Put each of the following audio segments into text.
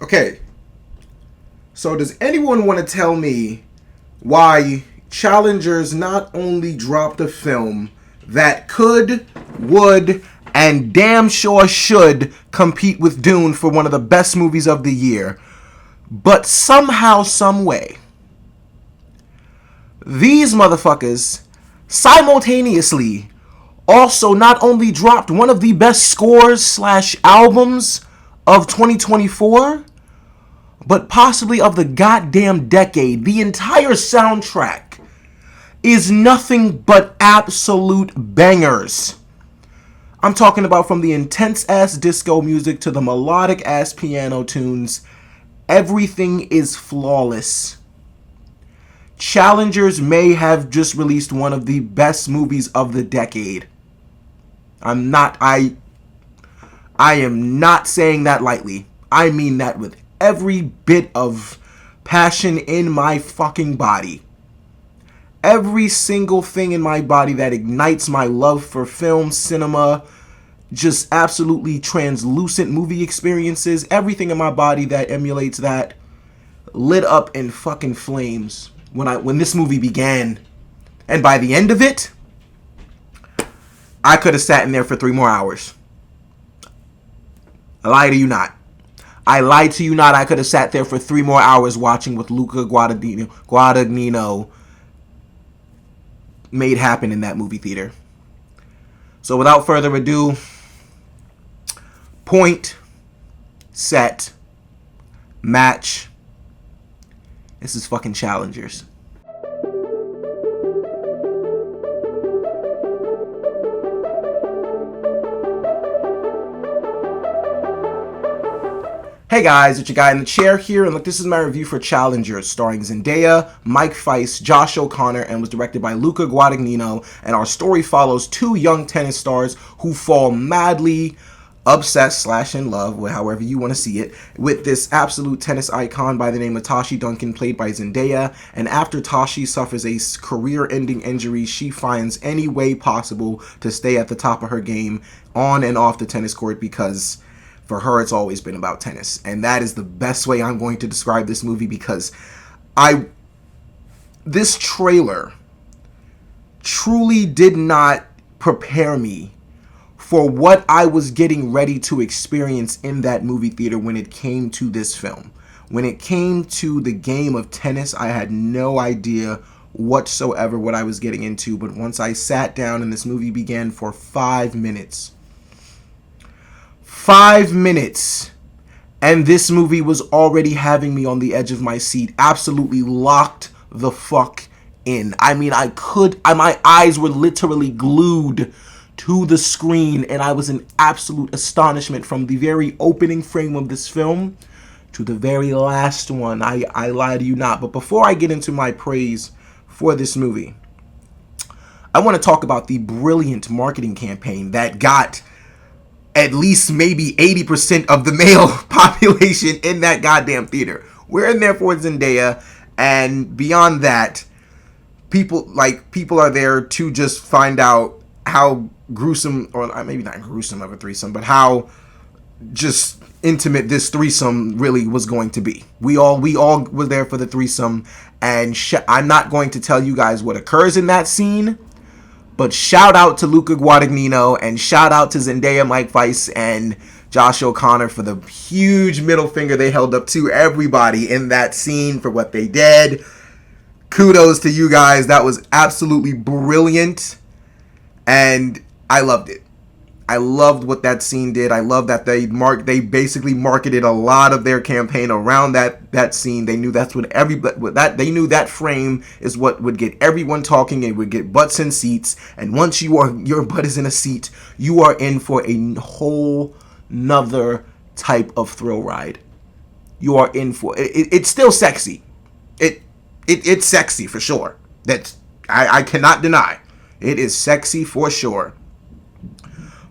Okay, so does anyone want to tell me why Challengers not only dropped a film that could, would, and damn sure should compete with Dune for one of the best movies of the year, but somehow, some way, these motherfuckers simultaneously also not only dropped one of the best scores slash albums of 2024, but possibly of the goddamn decade. The entire soundtrack is nothing but absolute bangers. I'm talking about from the intense ass disco music to the melodic ass piano tunes. Everything is flawless. Challengers may have just released one of the best movies of the decade. I am not saying that lightly. I mean that with every bit of passion in my fucking body. Every single thing in my body that ignites my love for film, cinema, just absolutely translucent movie experiences, everything in my body that emulates that lit up in fucking flames when this movie began. And by the end of it, I could have sat in there for 3 more hours. I lie to you not. I lied to you not. I could have sat there for 3 more hours watching what Luca Guadagnino made happen in that movie theater. So without further ado, point, set, match. This is fucking Challengers. Hey guys, it's your guy in the chair here, and look, this is my review for Challengers, starring Zendaya, Mike Fice, Josh O'Connor, and was directed by Luca Guadagnino. And our story follows 2 young tennis stars who fall madly obsessed / in love, however you want to see it, with this absolute tennis icon by the name of Tashi Duncan, played by Zendaya. And after Tashi suffers a career-ending injury, she finds any way possible to stay at the top of her game on and off the tennis court, because for her, it's always been about tennis. And that is the best way I'm going to describe this movie, because this trailer truly did not prepare me for what I was getting ready to experience in that movie theater when it came to this film. When it came to the game of tennis, I had no idea whatsoever what I was getting into. But once I sat down and this movie began for 5 minutes, 5 minutes, and this movie was already having me on the edge of my seat, absolutely locked the fuck in. I mean, my eyes were literally glued to the screen, and I was in absolute astonishment from the very opening frame of this film to the very last one. I lie to you not. But before I get into my praise for this movie, I want to talk about the brilliant marketing campaign that got at least maybe 80% of the male population in that goddamn theater. We're in there for Zendaya, and beyond that, people are there to just find out how gruesome, or maybe not gruesome of a threesome, but how just intimate this threesome really was going to be. We all were there for the threesome, and I'm not going to tell you guys what occurs in that scene, but shout out to Luca Guadagnino, and shout out to Zendaya, Mike Fice, and Josh O'Connor for the huge middle finger they held up to everybody in that scene for what they did. Kudos to you guys. That was absolutely brilliant, and I loved it. I loved what that scene did. I love that they basically marketed a lot of their campaign around that scene. They knew that's what they knew that frame is what would get everyone talking. It would get butts in seats, and once your butt is in a seat, you are in for a whole nother type of thrill ride. You are in for it's still sexy. It's sexy for sure. I cannot deny. It is sexy for sure.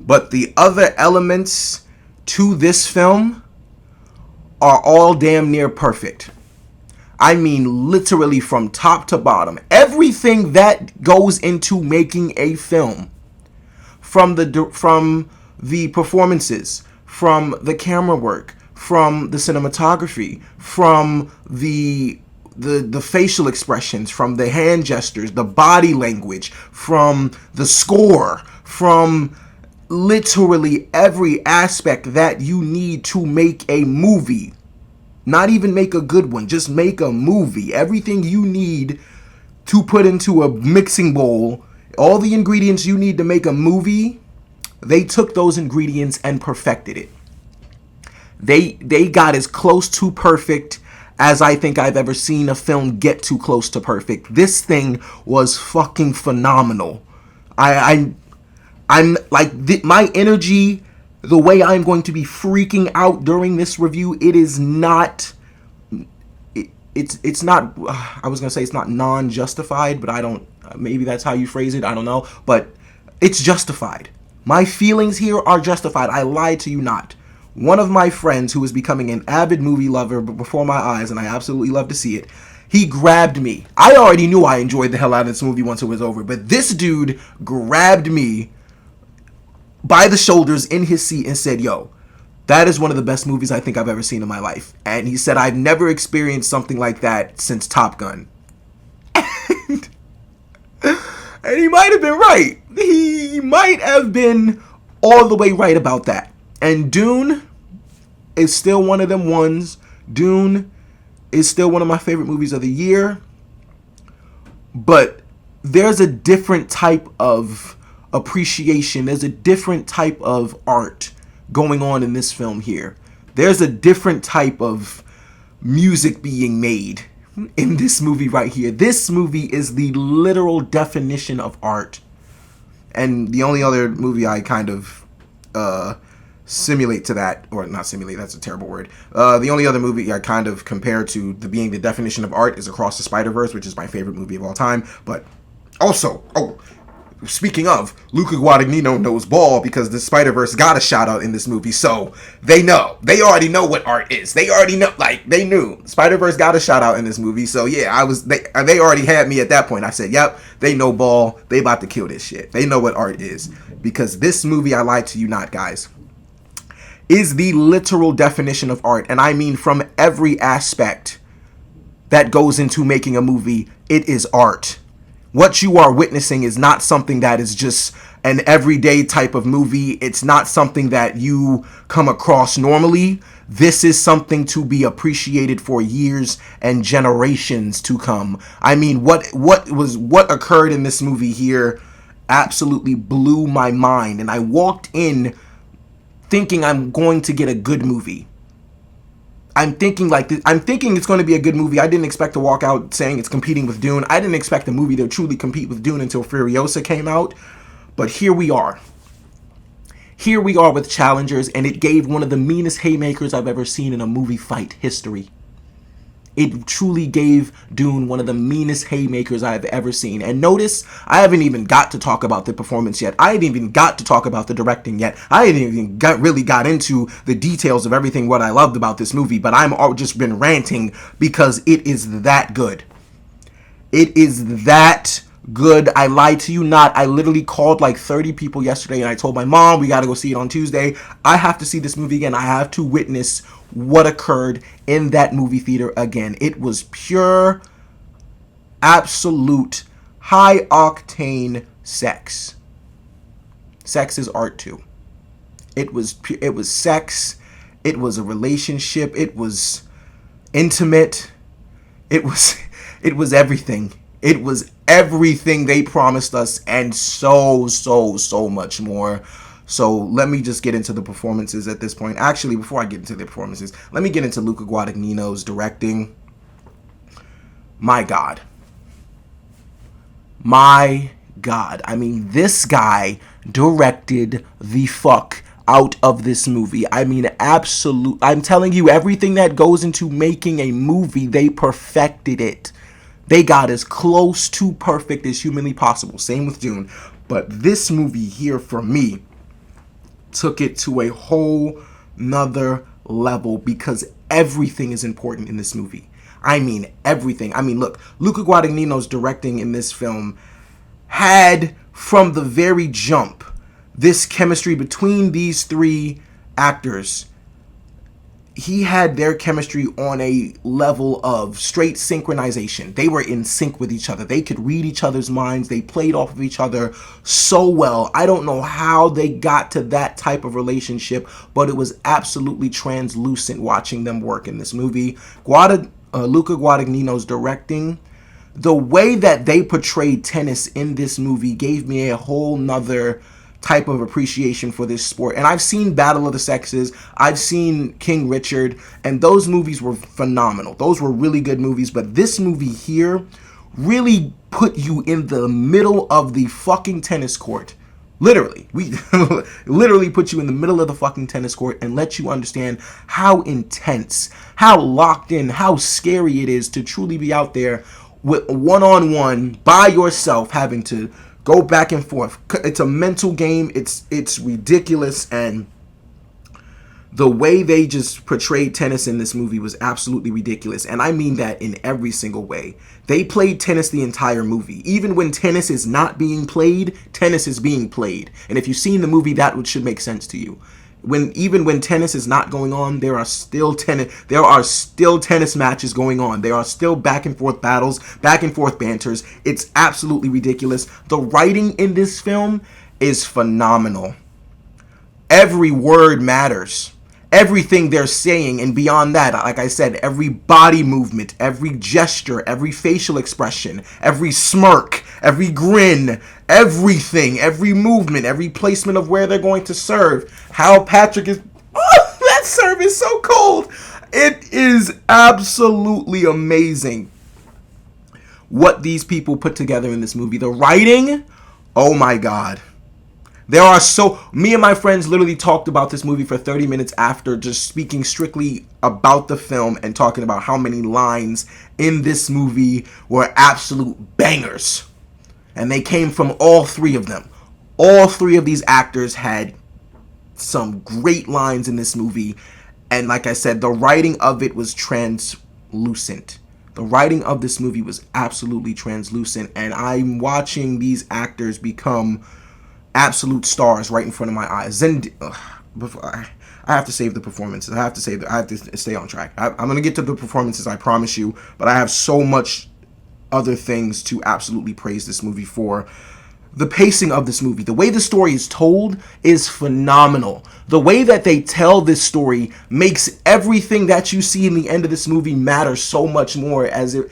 But the other elements to this film are all damn near perfect. I mean, literally from top to bottom. Everything that goes into making a film, from the performances, from the camera work, from the cinematography, from the facial expressions, from the hand gestures, the body language, from the score, from literally every aspect that you need to make a movie. Not even make a good one, just make a movie. Everything you need to put into a mixing bowl, all the ingredients you need to make a movie, they took those ingredients and perfected it. They got as close to perfect as I think I've ever seen a film get too close to perfect. This thing was fucking phenomenal. I'm like my energy, the way I'm going to be freaking out during this review, it is not. It's not. I was gonna say it's not non-justified, but I don't. Maybe that's how you phrase it. I don't know, but it's justified. My feelings here are justified. I lied to you not. One of my friends who was becoming an avid movie lover before my eyes, and I absolutely love to see it, he grabbed me. I already knew I enjoyed the hell out of this movie once it was over, but this dude grabbed me by the shoulders in his seat and said, yo, that is one of the best movies I think I've ever seen in my life. And he said, I've never experienced something like that since Top Gun. And he might have been right. He might have been all the way right about that. And Dune is still one of them ones. Dune is still one of my favorite movies of the year. But there's a different type of appreciation. There's a different type of art going on in this film here. There's a different type of music being made in this movie right here. This movie is the literal definition of art. And the only other movie I kind of simulate to that, or not simulate, that's a terrible word. The only other movie I kind of compare to being the definition of art is Across the Spider-Verse, which is my favorite movie of all time. But also, speaking of, Luca Guadagnino knows ball because the Spider-Verse got a shout out in this movie, so they know. They already know what art is. They already know, like, they knew. Spider-Verse got a shout out in this movie, so yeah, they already had me at that point. I said, yep, they know ball. They about to kill this shit. They know what art is. Because this movie, I lied to you not, guys, is the literal definition of art. And I mean from every aspect that goes into making a movie, it is art. What you are witnessing is not something that is just an everyday type of movie. It's not something that you come across normally. This is something to be appreciated for years and generations to come. I mean, what occurred in this movie here absolutely blew my mind. And I walked in thinking I'm going to get a good movie. I'm thinking it's going to be a good movie. I didn't expect to walk out saying it's competing with Dune. I didn't expect the movie to truly compete with Dune until Furiosa came out. But here we are. Here we are with challengers, and it gave one of the meanest haymakers I've ever seen in a movie fight history. It truly gave Dune one of the meanest haymakers I've ever seen. And notice, I haven't even got to talk about the performance yet. I haven't even got to talk about the directing yet. I haven't even really got into the details of everything what I loved about this movie. But I'm all just been ranting because it is that good. It is that good. I lied to you not. I literally called like 30 people yesterday and I told my mom we got to go see it on Tuesday. I have to see this movie again. I have to witness what occurred in that movie theater again. It was pure, absolute, high octane sex. Sex is art too. It was sex. It was a relationship. It was intimate. It was everything. It was everything they promised us and so much more. So let me just get into the performances at this point. Actually, before I get into the performances, let me get into Luca Guadagnino's directing. My God. My God. I mean, this guy directed the fuck out of this movie. I mean, absolute. I'm telling you, everything that goes into making a movie, they perfected it. They got as close to perfect as humanly possible. Same with Dune. But this movie here, for me, took it to a whole nother level because everything is important in this movie. I mean, everything. I mean, look, Luca Guadagnino's directing in this film had, from the very jump, this chemistry between these three actors. he had their chemistry on a level of straight synchronization. They were in sync with each other. They could read each other's minds. They played off of each other so well. I don't know how they got to that type of relationship, but it was absolutely translucent watching them work in this movie. Luca Guadagnino's directing, the way that they portrayed tennis in this movie gave me a whole nother type of appreciation for this sport. And I've seen Battle of the Sexes, I've seen King Richard, and those movies were phenomenal. Those were really good movies, but this movie here really put you in the middle of the fucking tennis court. Literally, we literally put you in the middle of the fucking tennis court and let you understand how intense, how locked in, how scary it is to truly be out there with one-on-one by yourself, having to go back and forth. It's a mental game. It's ridiculous, and the way they just portrayed tennis in this movie was absolutely ridiculous. And I mean that in every single way. They played tennis the entire movie. Even when tennis is not being played, tennis is being played. And if you've seen the movie, that should make sense to you. Even when tennis is not going on, there are still tennis matches going on. There are still back and forth battles, back and forth banters. It's absolutely ridiculous. The writing in this film is phenomenal. Every word matters. Everything they're saying, and beyond that, like I said, every body movement, every gesture, every facial expression, every smirk, every grin, everything, every movement, every placement of where they're going to serve, how Patrick is... Oh, that serve is so cold! It is absolutely amazing what these people put together in this movie. The writing, oh my god. Me and my friends literally talked about this movie for 30 minutes after, just speaking strictly about the film and talking about how many lines in this movie were absolute bangers. And they came from all three of them. All three of these actors had some great lines in this movie. And like I said, the writing of it was translucent. The writing of this movie was absolutely translucent. And I'm watching these actors become absolute stars right in front of my eyes. I have to save the performances. I have to stay on track. I'm going to get to the performances, I promise you, but I have so much other things to absolutely praise this movie for. The pacing of this movie, the way the story is told is phenomenal. The way that they tell this story makes everything that you see in the end of this movie matter so much more, as it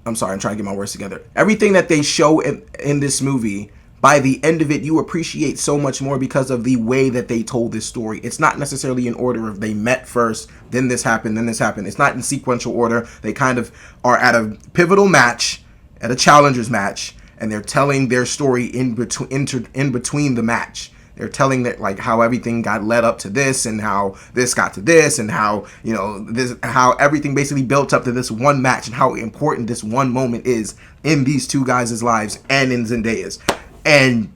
I'm sorry, I'm trying to get my words together. Everything that they show in this movie, by the end of it, you appreciate so much more because of the way that they told this story. It's not necessarily in order of they met first, then this happened, then this happened. It's not in sequential order. They kind of are at a pivotal match, at a challengers match, and they're telling their story in between the match. They're telling that, like, how everything got led up to this, and how this got to this, and how, how everything basically built up to this one match, and how important this one moment is in these two guys' lives and in Zendaya's. And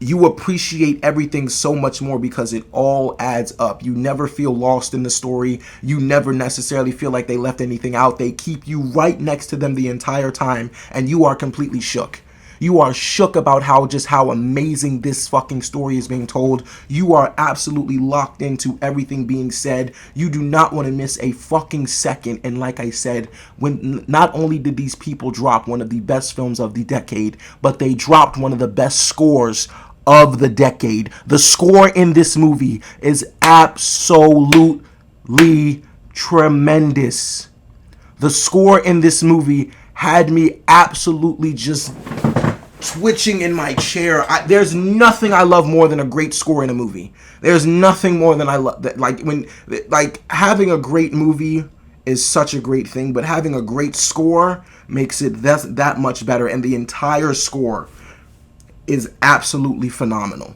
you appreciate everything so much more because it all adds up. You never feel lost in the story. You never necessarily feel like they left anything out. They keep you right next to them the entire time, and you are completely shook. You are shook about how amazing this fucking story is being told. You are absolutely locked into everything being said. You do not want to miss a fucking second. And like I said, when not only did these people drop one of the best films of the decade, but they dropped one of the best scores of the decade. The score in this movie is absolutely tremendous. The score in this movie had me absolutely just twitching in my chair. There's nothing I love more than a great score in a movie. There's nothing more than I love that. Like having a great movie is such a great thing, but having a great score makes it that much better. And the entire score is absolutely phenomenal.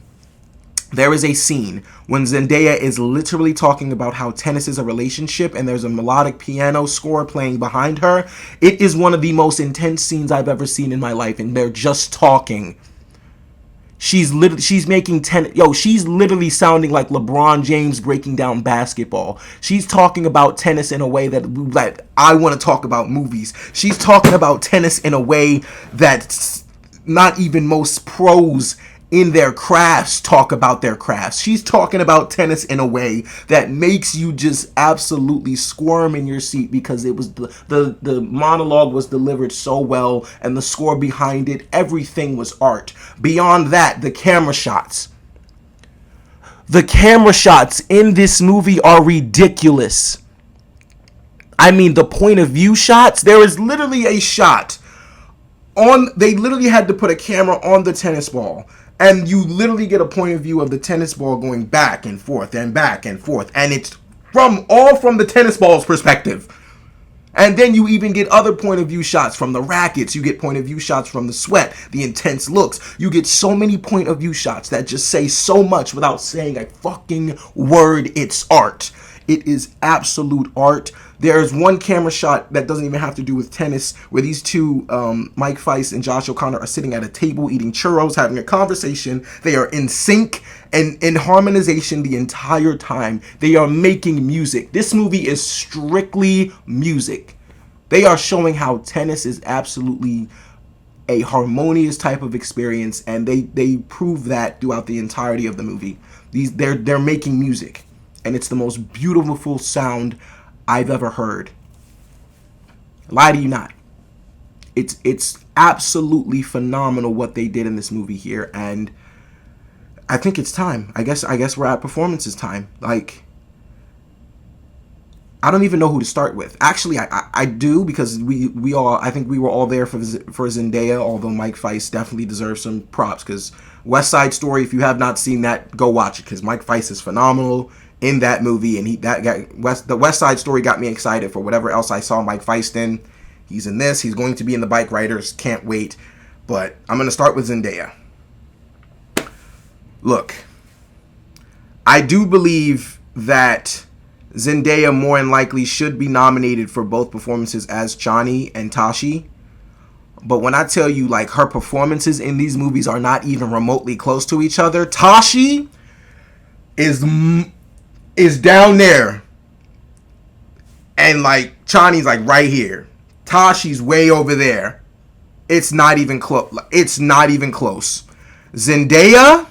There is a scene when Zendaya is literally talking about how tennis is a relationship, and there's a melodic piano score playing behind her. It is one of the most intense scenes I've ever seen in my life, and they're just talking. She's making she's literally sounding like LeBron James breaking down basketball. She's talking about tennis in a way that I want to talk about movies. She's talking about tennis in a way that not even most pros in their crafts talk about their crafts. She's talking about tennis in a way that makes you just absolutely squirm in your seat, because it was the monologue was delivered so well, and the score behind it, everything was art. Beyond that, the camera shots. The camera shots in this movie are ridiculous. I mean, the point of view shots, there is literally a shot on, they literally had to put a camera on the tennis ball, and you literally get a point of view of the tennis ball going back and forth and back and forth, and it's from the tennis ball's perspective. And then you even get other point of view shots from the rackets. You get point of view shots from the sweat, the intense looks. You get so many point of view shots that just say so much without saying a fucking word. It's art. It is absolute art. There's one camera shot that doesn't even have to do with tennis, where these two, Mike Feist and Josh O'Connor, are sitting at a table eating churros, having a conversation. They are in sync and in harmonization the entire time. They are making music. This movie is strictly music. They are showing how tennis is absolutely a harmonious type of experience, and they prove that throughout the entirety of the movie. They're making music, and it's the most beautiful sound I've ever heard. Lie to you not. It's absolutely phenomenal what they did in this movie here, and I think it's time. I guess we're at performances time. Like, I don't even know who to start with. Actually, I do, because we all, I think we were all there for Zendaya, although Mike Feist definitely deserves some props, because West Side Story, if you have not seen that, go watch it, because Mike Feist is phenomenal in that movie, and the West Side Story got me excited for whatever else I saw Mike Feist in. He's in this. He's going to be in The Bike Riders. Can't wait. But I'm going to start with Zendaya. Look, I do believe that Zendaya more than likely should be nominated for both performances as Chani and Tashi. But when I tell you, like, her performances in these movies are not even remotely close to each other, Tashi is down there, and like Chani's like right here. Tashi's way over there. It's not even close. It's not even close. Zendaya,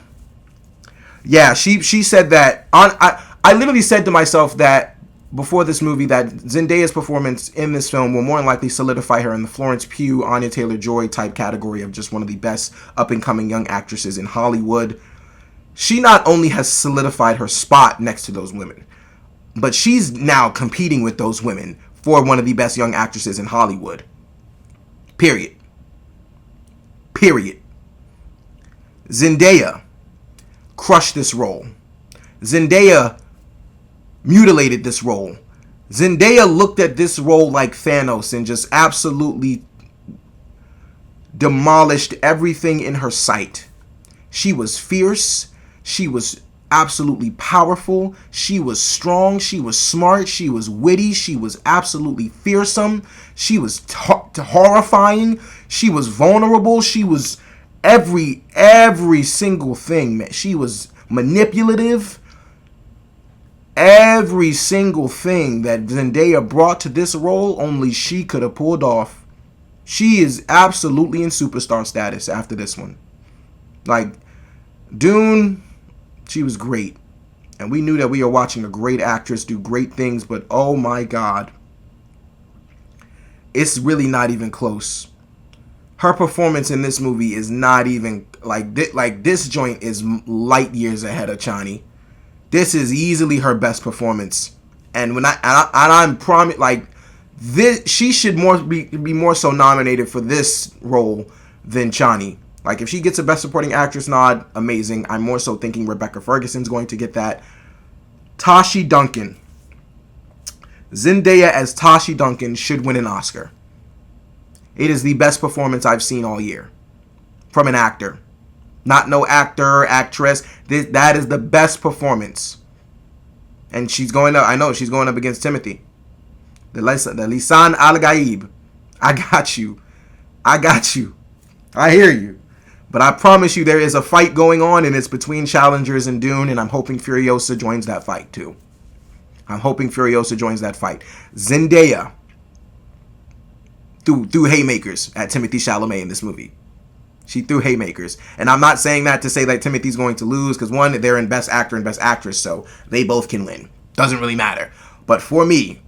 yeah, she said that I literally said to myself that before this movie that Zendaya's performance in this film will more than likely solidify her in the Florence Pugh, Anya Taylor-Joy type category of just one of the best up-and-coming young actresses in Hollywood. She not only has solidified her spot next to those women, but she's now competing with those women for one of the best young actresses in Hollywood. Period. Zendaya crushed this role. Zendaya mutilated this role. Zendaya looked at this role like Thanos and just absolutely demolished everything in her sight. She was fierce. She was absolutely powerful. She was strong. She was smart. She was witty. She was absolutely fearsome. She was horrifying. She was vulnerable. She was every single thing, man. She was manipulative. Every single thing that Zendaya brought to this role, only she could have pulled off. She is absolutely in superstar status after this one. Like, Dune, she was great. And we knew that we were watching a great actress do great things, but oh my God. It's really not even close. Her performance in this movie is not even, like this joint is light years ahead of Chani. This is easily her best performance. And when I'm promised, like, this, she should be more so nominated for this role than Chani. Like, if she gets a Best Supporting Actress nod, amazing. I'm more so thinking Rebecca Ferguson's going to get that. Tashi Duncan. Zendaya as Tashi Duncan should win an Oscar. It is the best performance I've seen all year from an actor. Not no actor, actress. That is the best performance. And she's going up, I know, she's going up against Timothy. The Lisan Al-Gaib. I got you. I hear you. But I promise you there is a fight going on, and it's between Challengers and Dune, and I'm hoping Furiosa joins that fight too. Zendaya threw haymakers at Timothy Chalamet in this movie. She threw haymakers. And I'm not saying that to say that Timothy's going to lose, because one, they're in Best Actor and Best Actress, so they both can win. Doesn't really matter. But for me,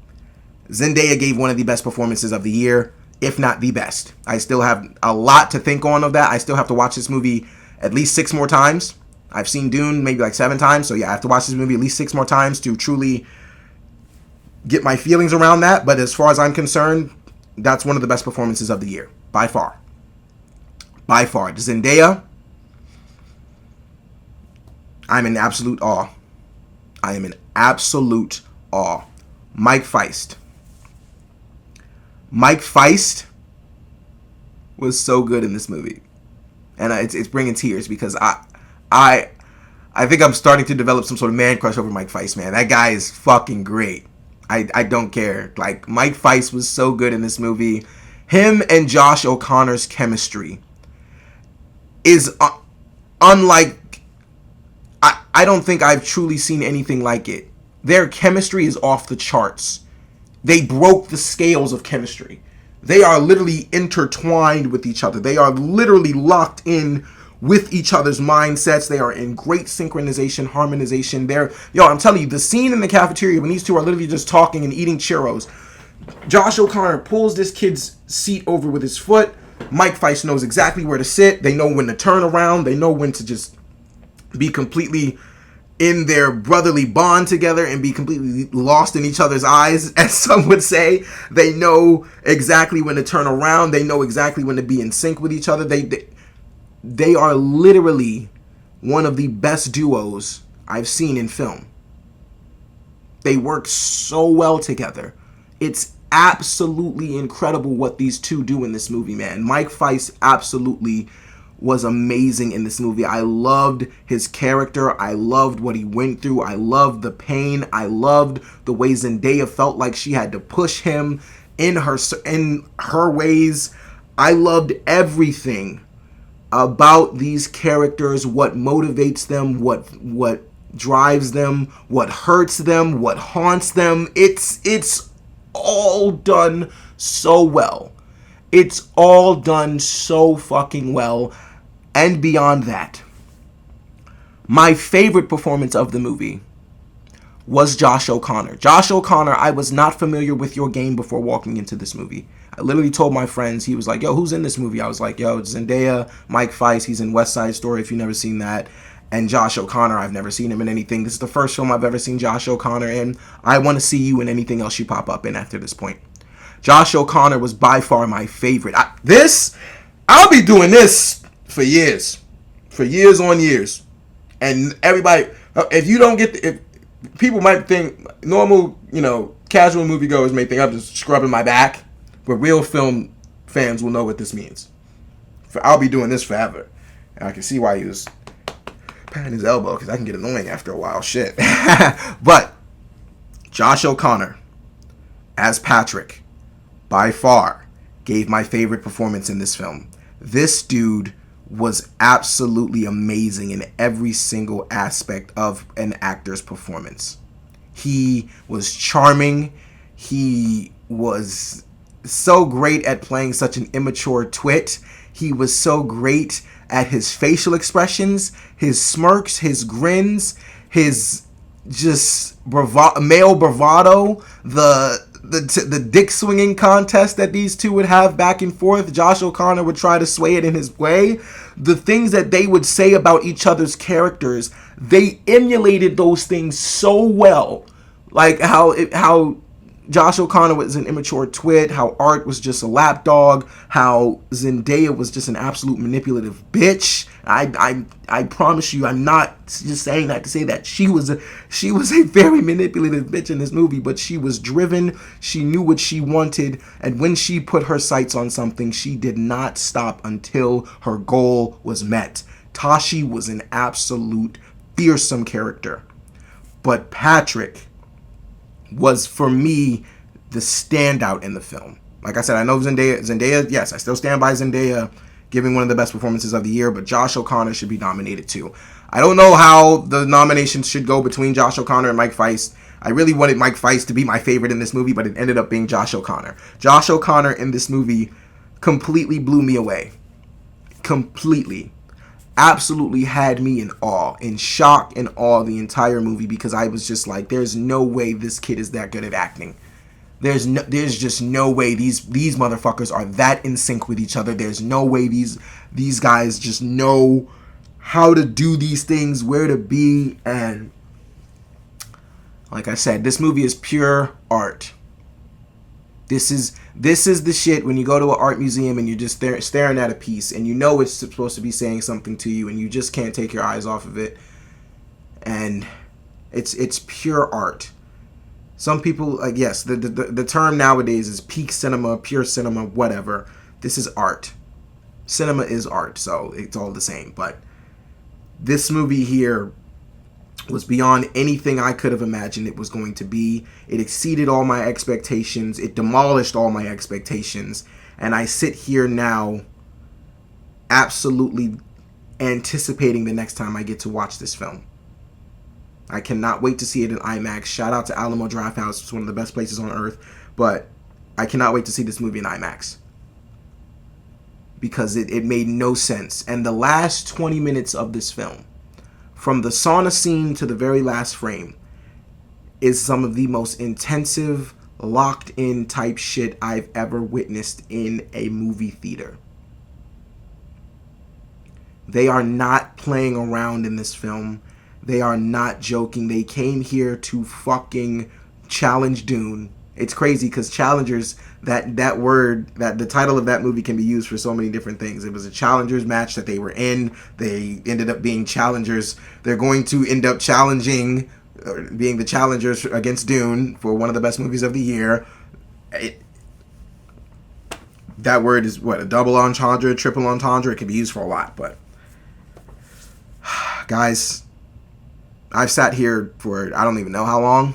Zendaya gave one of the best performances of the year, if not the best. I still have a lot to think on of that. I still have to watch this movie at least 6 more times. I've seen Dune maybe like 7 times, so yeah, I have to watch this movie at least 6 more times to truly get my feelings around that. But as far as I'm concerned, that's one of the best performances of the year, by far. By far. Zendaya, I'm in absolute awe. I am in absolute awe. Mike Feist. Mike Feist was so good in this movie. And it's bringing tears because I think I'm starting to develop some sort of man crush over Mike Feist, man. That guy is fucking great. I don't care. Like, Mike Feist was so good in this movie. Him and Josh O'Connor's chemistry is unlike... I don't think I've truly seen anything like it. Their chemistry is off the charts. They broke the scales of chemistry. They are literally intertwined with each other. They are literally locked in with each other's mindsets. They are in great synchronization, harmonization. I'm telling you, the scene in the cafeteria when these two are literally just talking and eating churros. Josh O'Connor pulls this kid's seat over with his foot. Mike Feist knows exactly where to sit. They know when to turn around. They know when to just be completely in their brotherly bond together and be completely lost in each other's eyes, as some would say. They know exactly when to turn around. They know exactly when to be in sync with each other. They are literally one of the best duos I've seen in film. They work so well together. It's absolutely incredible what these two do in this movie, man. Mike Feist absolutely was amazing in this movie. I loved his character. I loved what he went through. I loved the pain. I loved the way Zendaya felt like she had to push him in her ways. I loved everything about these characters, what motivates them, what drives them, what hurts them, what haunts them. It's all done so well. It's all done so fucking well. And beyond that, my favorite performance of the movie was Josh O'Connor. Josh O'Connor, I was not familiar with your game before walking into this movie. I literally told my friends, he was like, yo, who's in this movie? I was like, yo, it's Zendaya, Mike Feist, he's in West Side Story if you've never seen that. And Josh O'Connor, I've never seen him in anything. This is the first film I've ever seen Josh O'Connor in. I want to see you in anything else you pop up in after this point. Josh O'Connor was by far my favorite. I'll be doing this for years on years. And everybody, if you don't get, if people might think, normal, casual moviegoers may think I'm just scrubbing my back, but real film fans will know what this means. I'll be doing this forever. And I can see why he was patting his elbow, because I can get annoying after a while. Shit. But Josh O'Connor as Patrick, by far, gave my favorite performance in this film. This dude was absolutely amazing in every single aspect of an actor's performance. He was charming. He was so great at playing such an immature twit. He was so great at his facial expressions, his smirks, his grins, his just male bravado, the dick swinging contest that these two would have back and forth. Josh O'Connor would try to sway it in his way. The things that they would say about each other's characters, they emulated those things so well. Like how Josh O'Connor was an immature twit, how Art was just a lapdog, how Zendaya was just an absolute manipulative bitch. I promise you, I'm not just saying that to say that she was a very manipulative bitch in this movie, but she was driven. She knew what she wanted, and when she put her sights on something, she did not stop until her goal was met. Tashi was an absolute fearsome character, but Patrick was, for me, the standout in the film. Like I said, I know Zendaya, yes, I still stand by Zendaya giving one of the best performances of the year, but Josh O'Connor should be nominated too. I don't know how the nominations should go between Josh O'Connor and Mike Feist. I really wanted Mike Feist to be my favorite in this movie, but it ended up being Josh O'Connor. Josh O'Connor in this movie completely blew me away. completely, absolutely had me in awe, in shock and awe the entire movie, because I was just like, there's no way this kid is that good at acting. There's just no way these motherfuckers are that in sync with each other. There's no way these guys just know how to do these things, where to be. And like I said, this movie is pure art. This is the shit when you go to an art museum and you're just staring at a piece and you know it's supposed to be saying something to you and you just can't take your eyes off of it. And it's pure art. Some people, like, yes, the term nowadays is peak cinema, pure cinema, whatever. This is art. Cinema is art, so it's all the same. But this movie here was beyond anything I could have imagined it was going to be. It exceeded all my expectations. It demolished all my expectations. And I sit here now absolutely anticipating the next time I get to watch this film. I cannot wait to see it in IMAX. Shout out to Alamo Drafthouse. It's one of the best places on earth. But I cannot wait to see this movie in IMAX. Because it made no sense. And the last 20 minutes of this film, from the sauna scene to the very last frame, is some of the most intensive, locked in type shit I've ever witnessed in a movie theater. They are not playing around in this film. They are not joking. They came here to fucking challenge Dune. It's crazy because challengers, that word, that the title of that movie can be used for so many different things. It was a challengers match that they were in. They ended up being challengers. They're going to end up challenging, being the challengers against Dune for one of the best movies of the year. That word is what, a double entendre, triple entendre. It can be used for a lot, but guys, I've sat here for I don't even know how long,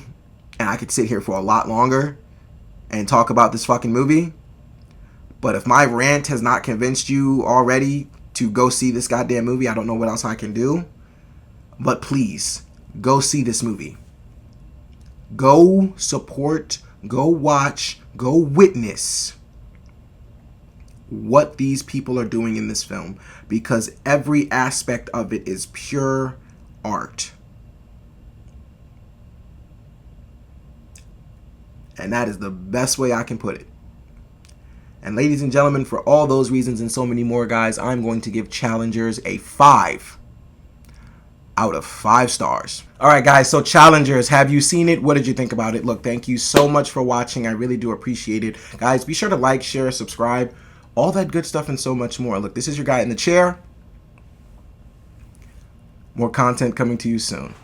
and I could sit here for a lot longer and talk about this fucking movie. But if my rant has not convinced you already to go see this goddamn movie, I don't know what else I can do. But please, go see this movie. Go support, go watch, go witness what these people are doing in this film, because every aspect of it is pure art. And that is the best way I can put it. And ladies and gentlemen, for all those reasons and so many more, guys, I'm going to give Challengers a 5 out of 5 stars. All right, guys, so Challengers, have you seen it? What did you think about it? Look, thank you so much for watching. I really do appreciate it. Guys, be sure to like, share, subscribe, all that good stuff and so much more. Look, this is your guy in the chair. More content coming to you soon.